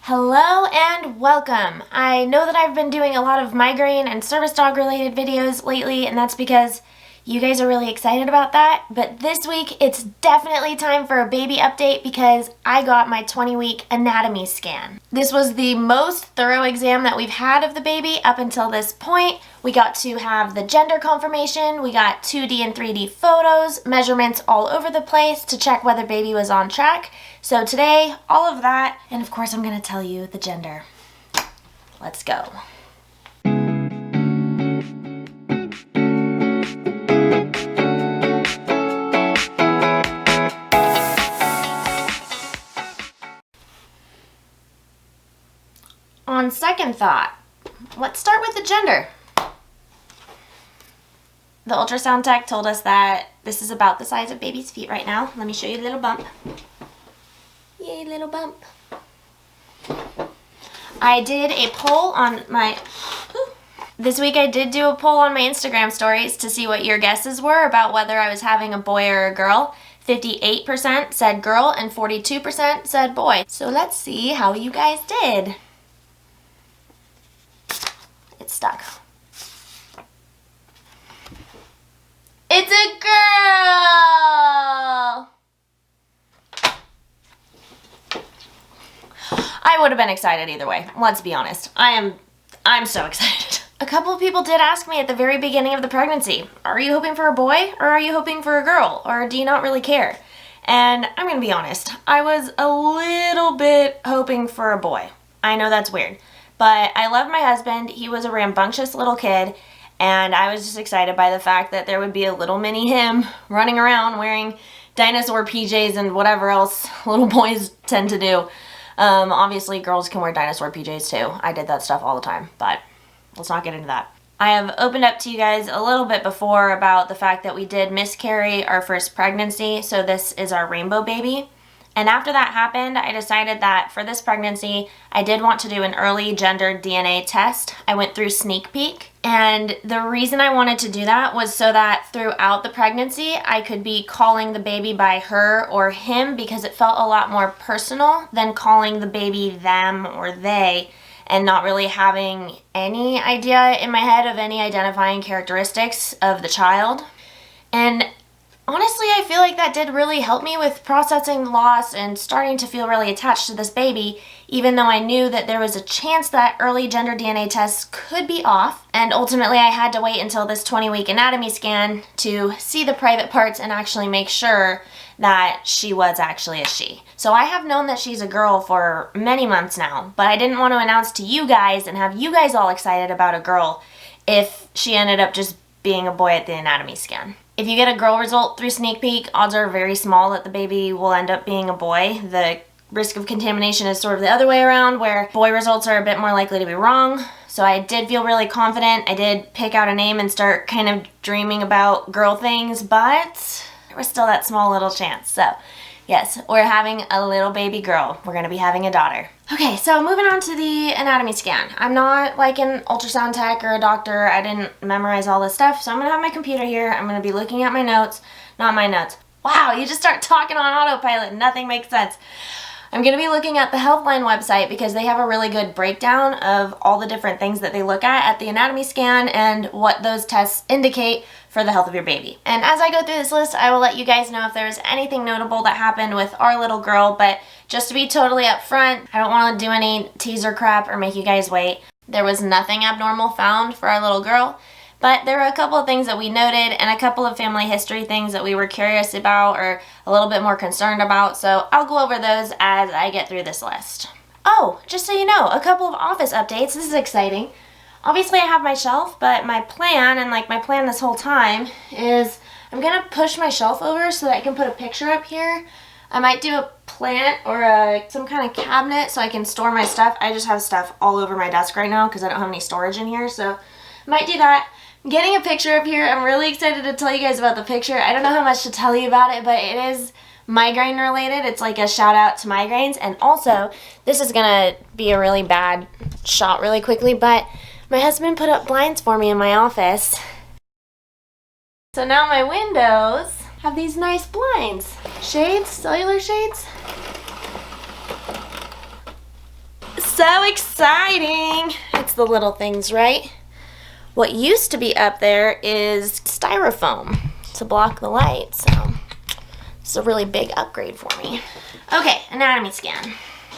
Hello and welcome. I know that I've been doing a lot of migraine and service dog related videos lately, and that's because you guys are really excited about that. But this week it's definitely time for a baby update because I got my 20-week anatomy scan. This was the most thorough exam that we've had of the baby up until this point. We got to have the gender confirmation, we got 2D and 3D photos, measurements all over the place to check whether baby was on track. So today, all of that, and of course I'm going to tell you the gender. Let's go. On second thought, let's start with the gender. The ultrasound tech told us that this is about the size of baby's feet right now. Let me show you the little bump. Yay, little bump. I did a poll on my... This week I did do a poll on my Instagram stories to see what your guesses were about whether I was having a boy or a girl. 58% said girl and 42% said boy. So let's see how you guys did. It's stuck. It's a girl! I would have been excited either way. Let's be honest. I'm so excited. A couple of people did ask me at the very beginning of the pregnancy, are you hoping for a boy or are you hoping for a girl? Or do you not really care? And I'm gonna be honest, I was a little bit hoping for a boy. I know that's weird, but I love my husband. He was a rambunctious little kid, and I was just excited by the fact that there would be a little mini him running around wearing dinosaur PJs and whatever else little boys tend to do. Obviously girls can wear dinosaur PJs too. I did that stuff all the time, but let's not get into that. I have opened up to you guys a little bit before about the fact that we did miscarry our first pregnancy, so this is our rainbow baby. And after that happened, I decided that for this pregnancy, I did want to do an early gender DNA test. I went through Sneak Peek, and the reason I wanted to do that was so that throughout the pregnancy, I could be calling the baby by her or him because it felt a lot more personal than calling the baby them or they and not really having any idea in my head of any identifying characteristics of the child. And honestly, I feel like that did really help me with processing the loss and starting to feel really attached to this baby, even though I knew that there was a chance that early gender DNA tests could be off. And ultimately, I had to wait until this 20-week anatomy scan to see the private parts and actually make sure that she was actually a she. So I have known that she's a girl for many months now, but I didn't want to announce to you guys and have you guys all excited about a girl if she ended up just being a boy at the anatomy scan. If you get a girl result through Sneak Peek, odds are very small that the baby will end up being a boy. The risk of contamination is sort of the other way around, where boy results are a bit more likely to be wrong. So I did feel really confident. I did pick out a name and start kind of dreaming about girl things, but there was still that small little chance. So yes, we're having a little baby girl. We're gonna be having a daughter. Okay, so moving on to the anatomy scan. I'm not like an ultrasound tech or a doctor. I didn't memorize all this stuff, so I'm gonna have my computer here. I'm gonna be looking at my notes, not my notes. Wow, you just start talking on autopilot and nothing makes sense. I'm gonna be looking at the Healthline website because they have a really good breakdown of all the different things that they look at the anatomy scan and what those tests indicate for the health of your baby. And as I go through this list, I will let you guys know if there's anything notable that happened with our little girl, but just to be totally upfront, I don't want to do any teaser crap or make you guys wait. There was nothing abnormal found for our little girl, but there were a couple of things that we noted and a couple of family history things that we were curious about or a little bit more concerned about, so I'll go over those as I get through this list. Oh, just so you know, a couple of office updates. This is exciting. Obviously I have my shelf, but my plan, and like my plan this whole time, is I'm gonna push my shelf over so that I can put a picture up here. I might do a plant or some kind of cabinet so I can store my stuff. I just have stuff all over my desk right now because I don't have any storage in here, so I might do that. I'm getting a picture up here. I'm really excited to tell you guys about the picture. I don't know how much to tell you about it, but it is migraine related. It's like a shout out to migraines, and also this is gonna be a really bad shot really quickly, but my husband put up blinds for me in my office. So now my windows have these nice blinds. Shades, cellular shades. So exciting! It's the little things, right? What used to be up there is styrofoam to block the light, so it's a really big upgrade for me. Okay, anatomy scan.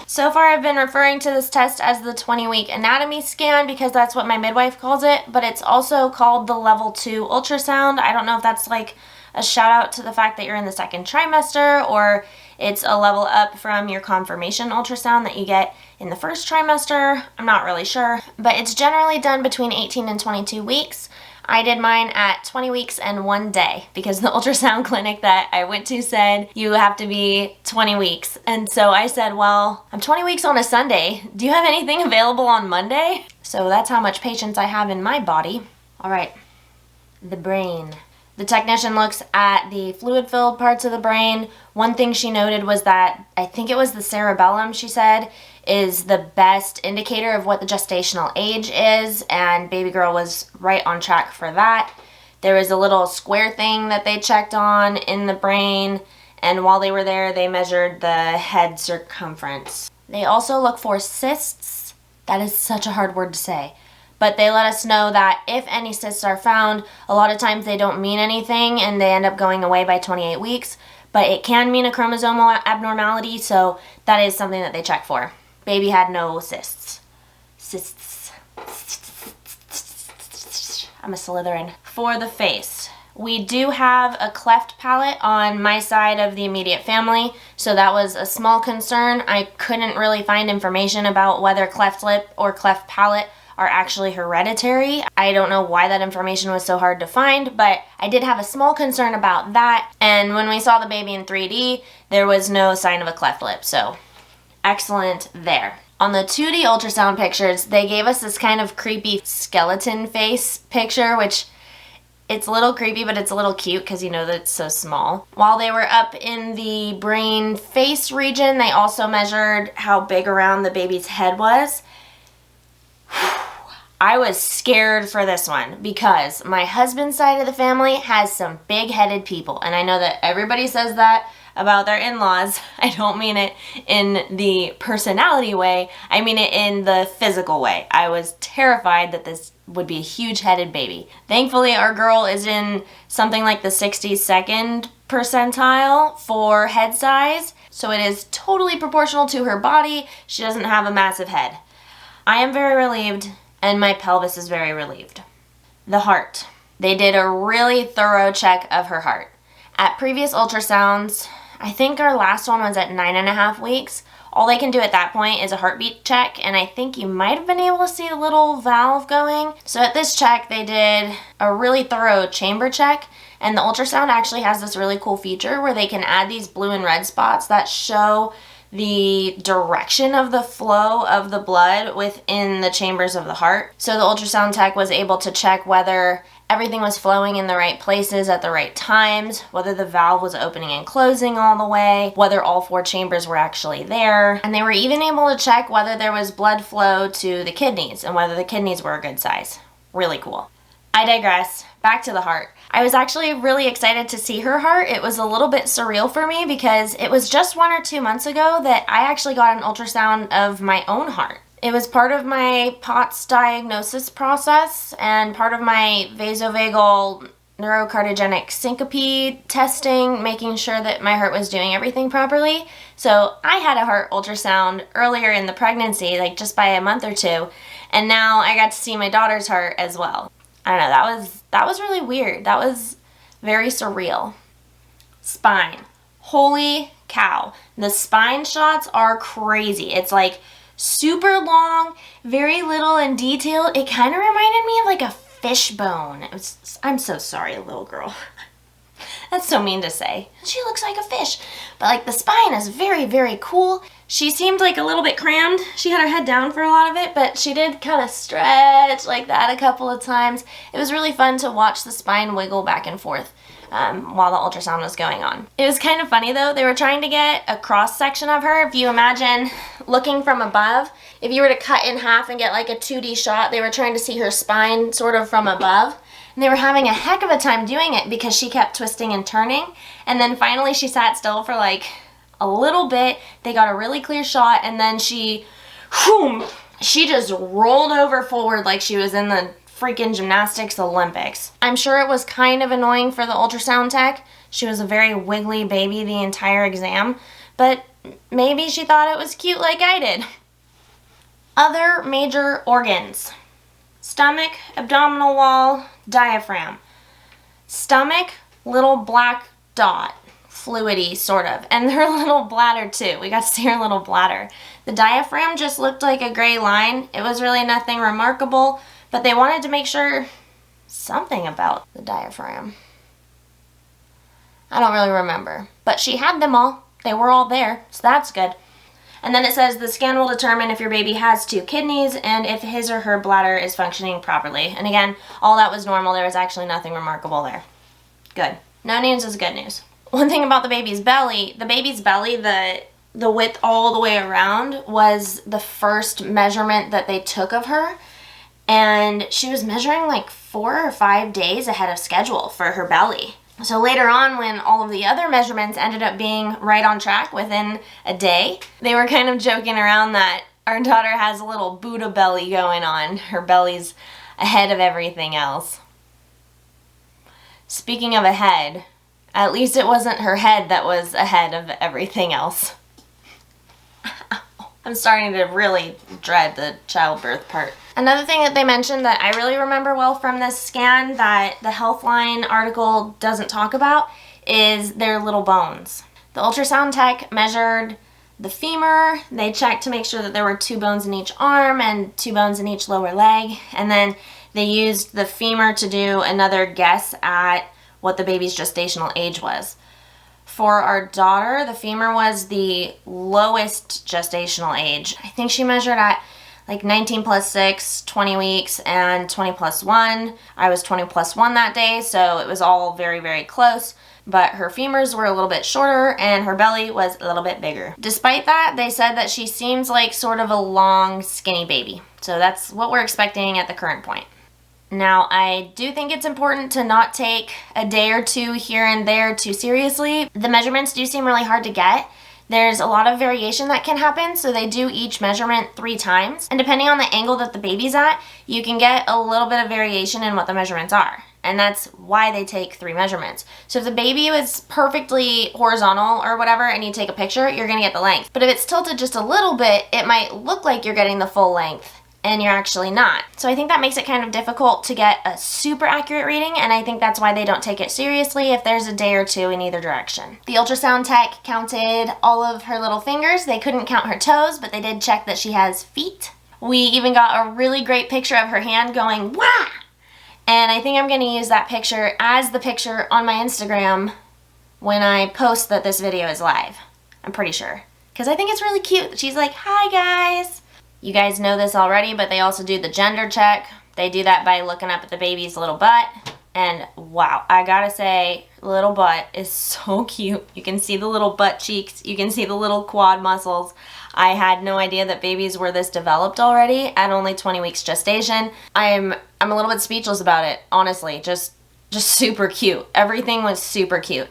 So far I've been referring to this test as the 20-week anatomy scan because that's what my midwife calls it, but it's also called the level 2 ultrasound. I don't know if that's like a shout out to the fact that you're in the second trimester, or it's a level up from your confirmation ultrasound that you get in the first trimester. I'm not really sure, but it's generally done between 18 and 22 weeks. I did mine at 20 weeks and 1 day because the ultrasound clinic that I went to said you have to be 20 weeks. And so I said, well, I'm 20 weeks on a Sunday. Do you have anything available on Monday? So that's how much patience I have in my body. All right, the brain. The technician looks at the fluid-filled parts of the brain. One thing she noted was that, I think it was the cerebellum, she said, is the best indicator of what the gestational age is, and baby girl was right on track for that. There was a little square thing that they checked on in the brain, and while they were there, they measured the head circumference. They also look for cysts. That is such a hard word to say. But they let us know that if any cysts are found, a lot of times they don't mean anything and they end up going away by 28 weeks. But it can mean a chromosomal abnormality, so that is something that they check for. Baby had no cysts. Cysts. I'm a Slytherin. For the face, we do have a cleft palate on my side of the immediate family, so that was a small concern. I couldn't really find information about whether cleft lip or cleft palate are actually hereditary. I don't know why that information was so hard to find, but I did have a small concern about that. And when we saw the baby in 3D, there was no sign of a cleft lip, so excellent there. On the 2D ultrasound pictures, they gave us this kind of creepy skeleton face picture, which it's a little creepy, but it's a little cute because you know that it's so small. While they were up in the brain face region, they also measured how big around the baby's head was. I was scared for this one because my husband's side of the family has some big-headed people, and I know that everybody says that about their in-laws. I don't mean it in the personality way, I mean it in the physical way. I was terrified that this would be a huge-headed baby. Thankfully, our girl is in something like the 62nd percentile for head size, so it is totally proportional to her body. She doesn't have a massive head. I am very relieved, and my pelvis is very relieved. The heart. They did a really thorough check of her heart. At previous ultrasounds, I think our last one was at 9.5 weeks. All they can do at that point is a heartbeat check, and I think you might have been able to see the little valve going. So at this check, they did a really thorough chamber check, and the ultrasound actually has this really cool feature where they can add these blue and red spots that show the direction of the flow of the blood within the chambers of the heart. So the ultrasound tech was able to check whether everything was flowing in the right places at the right times, whether the valve was opening and closing all the way, whether all 4 chambers were actually there, and they were even able to check whether there was blood flow to the kidneys and whether the kidneys were a good size. Really cool. I digress. Back to the heart. I was actually really excited to see her heart. It was a little bit surreal for me because it was just 1 or 2 months ago that I actually got an ultrasound of my own heart. It was part of my POTS diagnosis process and part of my vasovagal neurocardiogenic syncope testing, making sure that my heart was doing everything properly. So I had a heart ultrasound earlier in the pregnancy, like just by a month or 2, and now I got to see my daughter's heart as well. I don't know, that was really weird. That was very surreal. Spine. Holy cow. The spine shots are crazy. It's like super long, very little in detail. It kind of reminded me of like a fishbone. I'm so sorry, little girl. That's so mean to say. She looks like a fish. But like the spine is very, very cool. She seemed like a little bit crammed. She had her head down for a lot of it, but she did kind of stretch like that a couple of times. It was really fun to watch the spine wiggle back and forth while the ultrasound was going on. It was kind of funny though. They were trying to get a cross section of her. If you imagine looking from above, if you were to cut in half and get like a 2D shot, they were trying to see her spine sort of from above. And they were having a heck of a time doing it because she kept twisting and turning. And then finally she sat still for like a little bit. They got a really clear shot, and then she Boom! She just rolled over forward like she was in the freaking gymnastics Olympics. I'm sure it was kind of annoying for the ultrasound tech. She was a very wiggly baby the entire exam, but maybe she thought it was cute like I did. Other major organs: stomach, abdominal wall, diaphragm. Stomach, little black dot, fluidy sort of, and her little bladder too. We got to see her little bladder. The diaphragm just looked like a gray line. It was really nothing remarkable, but they wanted to make sure something about the diaphragm. I don't really remember, but she had them all. They were all there, so that's good. And then it says the scan will determine if your baby has 2 kidneys and if his or her bladder is functioning properly. And again, all that was normal. There was actually nothing remarkable there. Good. No news is good news. One thing about the baby's belly, the width all the way around was the first measurement that they took of her. And she was measuring like 4 or 5 days ahead of schedule for her belly. So later on, when all of the other measurements ended up being right on track within a day, they were kind of joking around that our daughter has a little Buddha belly going on. Her belly's ahead of everything else. Speaking of ahead, at least it wasn't her head that was ahead of everything else. I'm starting to really dread the childbirth part. Another thing that they mentioned that I really remember well from this scan that the Healthline article doesn't talk about is their little bones. The ultrasound tech measured the femur. They checked to make sure that there were 2 bones in each arm and 2 bones in each lower leg. And then they used the femur to do another guess at what the baby's gestational age was. For our daughter, the femur was the lowest gestational age. I think she measured at like 19 plus 6, 20 weeks, and 20 plus 1. I was 20 plus 1 that day, so it was all very, very close. But her femurs were a little bit shorter, and her belly was a little bit bigger. Despite that, they said that she seems like sort of a long, skinny baby. So that's what we're expecting at the current point. Now, I do think it's important to not take a day or 2 here and there too seriously. The measurements do seem really hard to get. There's a lot of variation that can happen, so they do each measurement 3 times. And depending on the angle that the baby's at, you can get a little bit of variation in what the measurements are. And that's why they take 3 measurements. So if the baby was perfectly horizontal or whatever and you take a picture, you're gonna get the length. But if it's tilted just a little bit, it might look like you're getting the full length, and you're actually not. So I think that makes it kind of difficult to get a super accurate reading, and I think that's why they don't take it seriously if there's a day or 2 in either direction. The ultrasound tech counted all of her little fingers. They couldn't count her toes, but they did check that she has feet. We even got a really great picture of her hand going, wah! And I think I'm gonna use that picture as the picture on my Instagram when I post that this video is live. I'm pretty sure. Because I think it's really cute that she's like, hi guys! You guys know this already, but they also do the gender check. They do that by looking up at the baby's little butt. And wow, I gotta say, little butt is so cute. You can see the little butt cheeks. You can see the little quad muscles. I had no idea that babies were this developed already at only 20 weeks gestation. I'm a little bit speechless about it, honestly. Just super cute. Everything was super cute.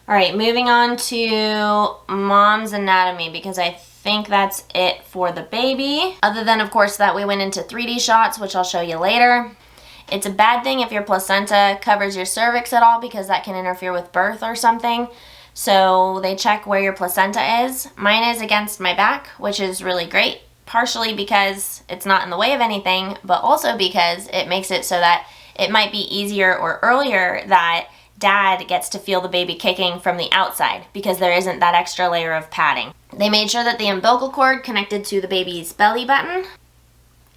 All right, moving on to mom's anatomy, because I think that's it for the baby. Other than, of course, that we went into 3D shots, which I'll show you later. It's a bad thing if your placenta covers your cervix at all, because that can interfere with birth or something. So they check where your placenta is. Mine is against my back, which is really great, partially because it's not in the way of anything, but also because it makes it so that it might be easier or earlier that Dad gets to feel the baby kicking from the outside, because there isn't that extra layer of padding. They made sure that the umbilical cord connected to the baby's belly button.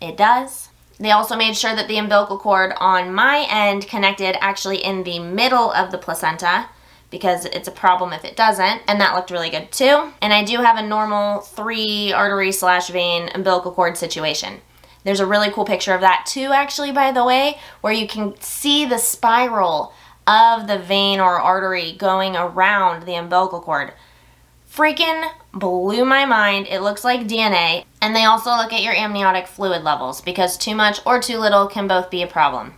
It does. They also made sure that the umbilical cord on my end connected actually in the middle of the placenta, because it's a problem if it doesn't, and that looked really good too. And I do have a normal 3 artery/vein umbilical cord situation. There's a really cool picture of that too, actually, by the way, where you can see the spiral of the vein or artery going around the umbilical cord. Freaking blew my mind. It looks like DNA. And they also look at your amniotic fluid levels, because too much or too little can both be a problem.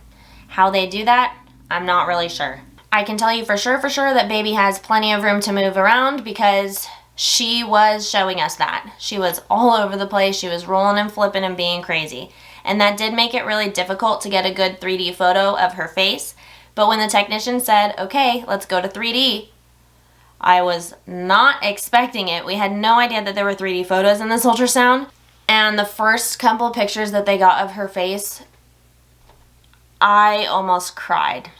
How they do that, I'm not really sure. I can tell you for sure that baby has plenty of room to move around, because she was showing us that. She was all over the place. She was rolling and flipping and being crazy. And that did make it really difficult to get a good 3D photo of her face. But when the technician said, okay, let's go to 3D, I was not expecting it. We had no idea that there were 3D photos in this ultrasound. And the first couple of pictures that they got of her face, I almost cried.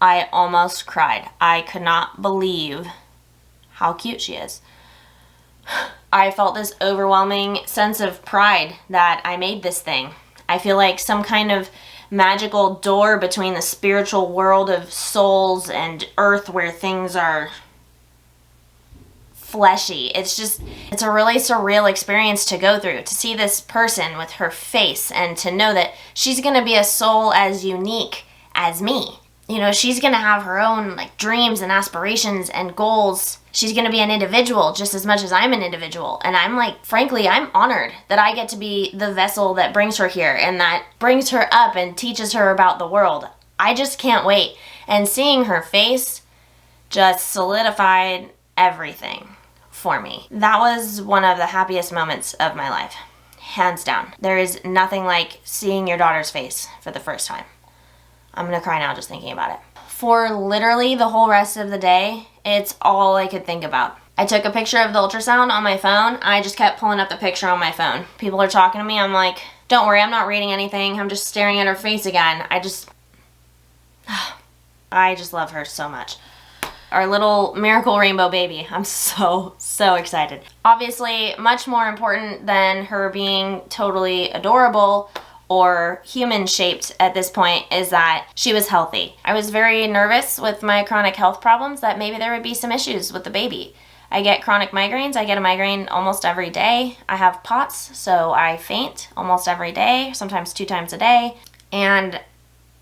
I almost cried. I could not believe how cute she is. I felt this overwhelming sense of pride that I made this thing. I feel like some kind of magical door between the spiritual world of souls and earth where things are fleshy. It's a really surreal experience to go through, to see this person with her face and to know that she's going to be a soul as unique as me. You know, she's going to have her own like dreams and aspirations and goals. She's going to be an individual just as much as I'm an individual. And I'm like, frankly, I'm honored that I get to be the vessel that brings her here and that brings her up and teaches her about the world. I just can't wait. And seeing her face just solidified everything for me. That was one of the happiest moments of my life. Hands down. There is nothing like seeing your daughter's face for the first time. I'm gonna cry now just thinking about it. For literally the whole rest of the day, it's all I could think about. I took a picture of the ultrasound on my phone. I just kept pulling up the picture on my phone. People are talking to me. I'm like, don't worry, I'm not reading anything. I'm just staring at her face again. I just love her so much. Our little miracle rainbow baby. I'm so excited. Obviously, much more important than her being totally adorable or human-shaped at this point is that she was healthy. I was very nervous with my chronic health problems that maybe there would be some issues with the baby. I get chronic migraines. I get a migraine almost every day. I have POTS, so I faint almost every day, sometimes 2 times a day. And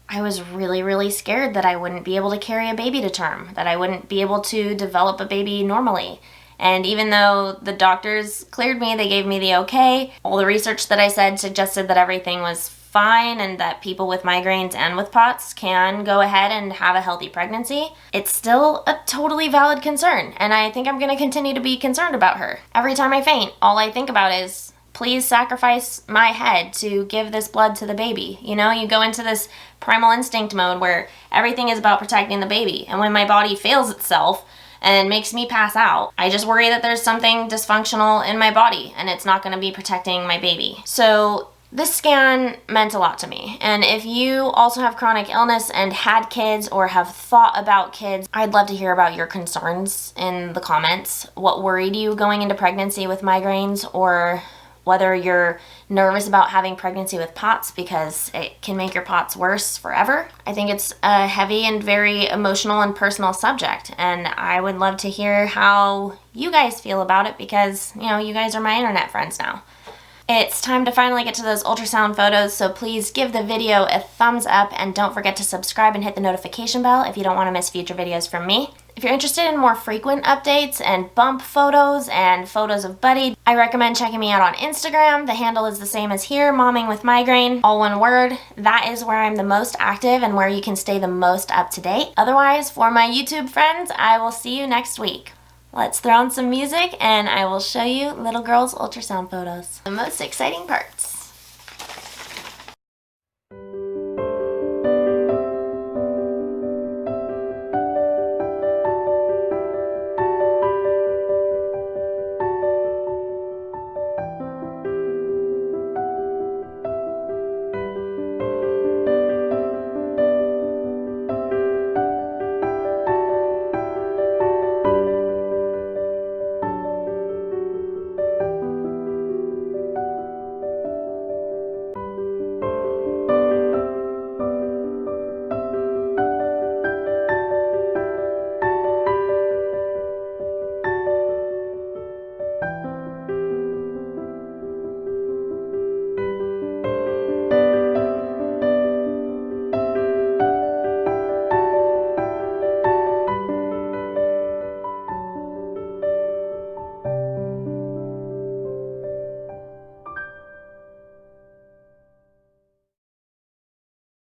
I was really scared that I wouldn't be able to carry a baby to term, that I wouldn't be able to develop a baby normally. And even though the doctors cleared me, they gave me the okay, all the research that I said suggested that everything was fine and that people with migraines and with POTS can go ahead and have a healthy pregnancy, it's still a totally valid concern. And I think I'm going to continue to be concerned about her. Every time I faint, all I think about is, please sacrifice my head to give this blood to the baby. You know, you go into this primal instinct mode where everything is about protecting the baby. And when my body fails itself and makes me pass out, I just worry that there's something dysfunctional in my body and it's not going to be protecting my baby. So this scan meant a lot to me. And if you also have chronic illness and had kids or have thought about kids, I'd love to hear about your concerns in the comments. What worried you going into pregnancy with migraines, or whether you're nervous about having pregnancy with POTS because it can make your POTS worse forever. I think it's a heavy and very emotional and personal subject, and I would love to hear how you guys feel about it because, you know, you guys are my internet friends now. It's time to finally get to those ultrasound photos, so please give the video a thumbs up and don't forget to subscribe and hit the notification bell if you don't want to miss future videos from me. If you're interested in more frequent updates and bump photos and photos of Buddy, I recommend checking me out on Instagram. The handle is the same as here, Momming with Migraine, all one word. That is where I'm the most active and where you can stay the most up to date. Otherwise, for my YouTube friends, I will see you next week. Let's throw on some music and I will show you little girl's ultrasound photos. The most exciting parts.